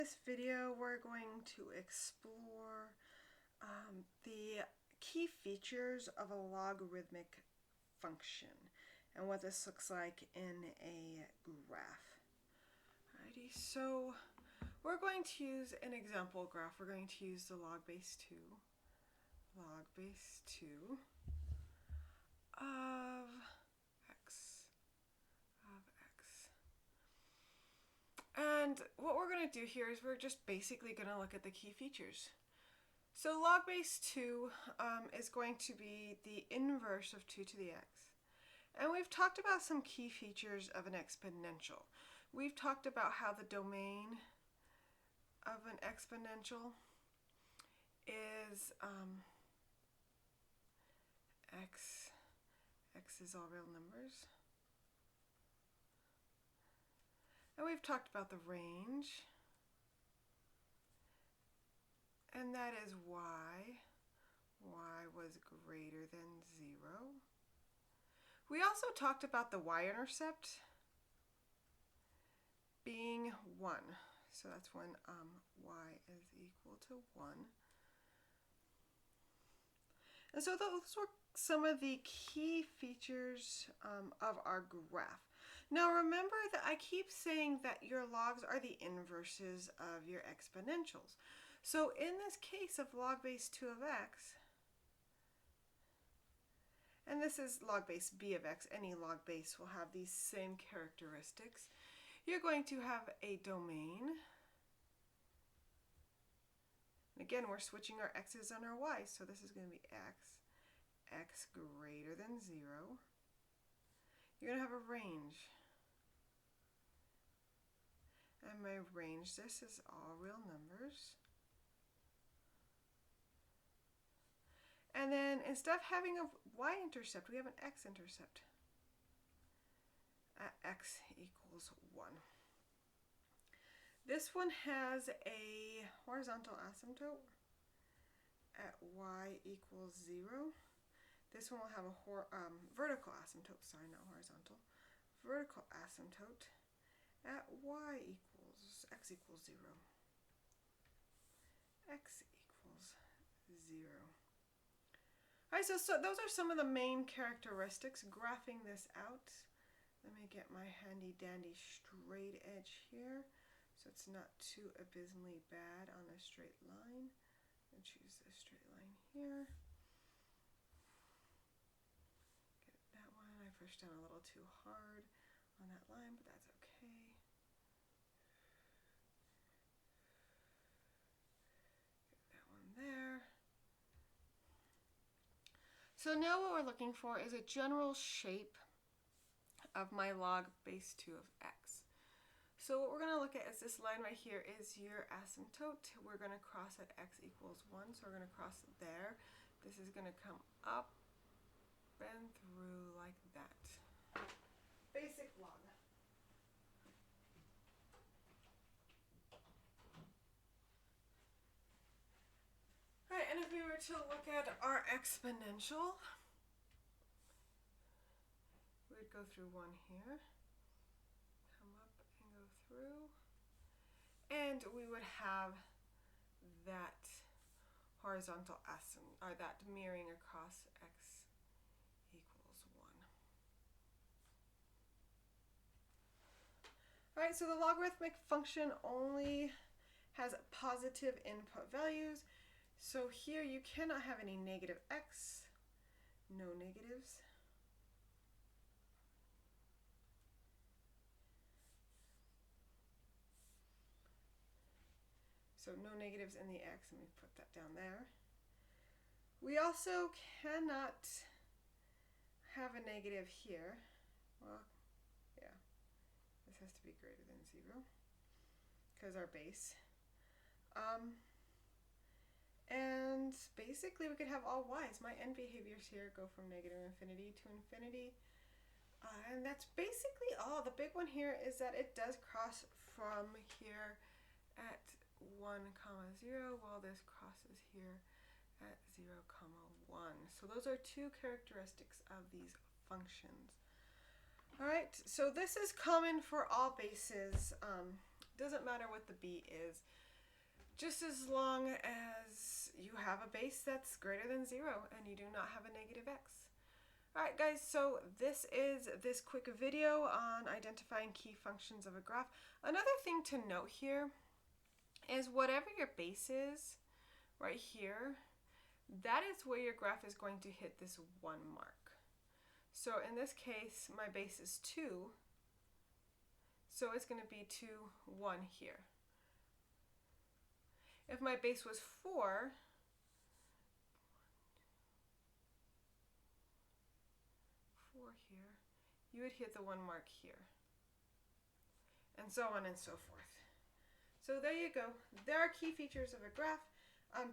In this video, we're going to explore the key features of a logarithmic function and what this looks like in a graph. Alrighty, so we're going to use an example graph. We're going to use the log base 2 of x. And what we're going to do here is we're just basically going to look at the key features. So log base 2 is going to be the inverse of 2 to the x. And we've talked about some key features of an exponential. We've talked about how the domain of an exponential is x is all real numbers. And we've talked about the range, and that is y was greater than 0. We also talked about the y-intercept being 1. So that's when y is equal to 1. And so those were some of the key features of our graph. Now remember that I keep saying that your logs are the inverses of your exponentials. So in this case of log base 2 of x, and this is log base b of x, any log base will have these same characteristics. You're going to have a domain. And again, we're switching our x's and our y's, so this is going to be x greater than 0. You're going to have a range. And my range, this is all real numbers. And then instead of having a y-intercept, we have an x-intercept at x equals 1. This one has a horizontal asymptote at y equals 0. This one will have a vertical asymptote, sorry, not horizontal, vertical asymptote at x equals 0. X equals 0. All right, so those are some of the main characteristics. Graphing this out, let me get my handy dandy straight edge here so it's not too abysmally bad on a straight line. And choose a straight line here. Get that one. I pushed down a little too hard on that line, but that's okay. Get that one there. So now what we're looking for is a general shape of my log base 2 of x. So what we're going to look at is this line right here is your asymptote. We're going to cross at x equals 1, so we're going to cross there. This is going to come up and through like that. Basic log. Alright, and if we were to look at our exponential, we'd go through 1 here, come up and go through, and we would have that horizontal asymptote, or that mirroring across x equals 1. Alright, so the logarithmic function only has positive input values. So here you cannot have any negative x, no negatives. So no negatives in the x, and we put that down there. We also cannot have a negative here. Well, yeah, this has to be greater than 0 because our base. And basically we could have all y's. My end behaviors here go from negative infinity to infinity. And that's basically all. The big one here is that it does cross from here at 1, 0, while this crosses here at 0, 1. So those are two characteristics of these functions. All right, so this is common for all bases. Doesn't matter what the b is, just as long as you have a base that's greater than 0 and you do not have a negative x. Alright guys, so this is this quick video on identifying key functions of a graph. Another thing to note here is whatever your base is, right here, that is where your graph is going to hit this 1 mark. So in this case, my base is 2, so it's going to be 2, 1 here. If my base was 4, here, you would hit the 1 mark here, and so on and so forth. So there you go. There are key features of a graph.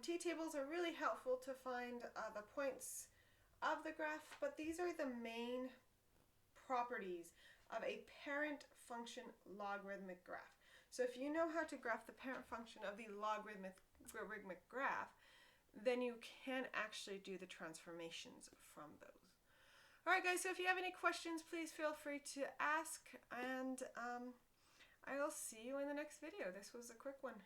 T-tables are really helpful to find the points of the graph, but these are the main properties of a parent function logarithmic graph. So if you know how to graph the parent function of the logarithmic graph, then you can actually do the transformations from those. Alright guys, so if you have any questions, please feel free to ask, and I will see you in the next video. This was a quick one.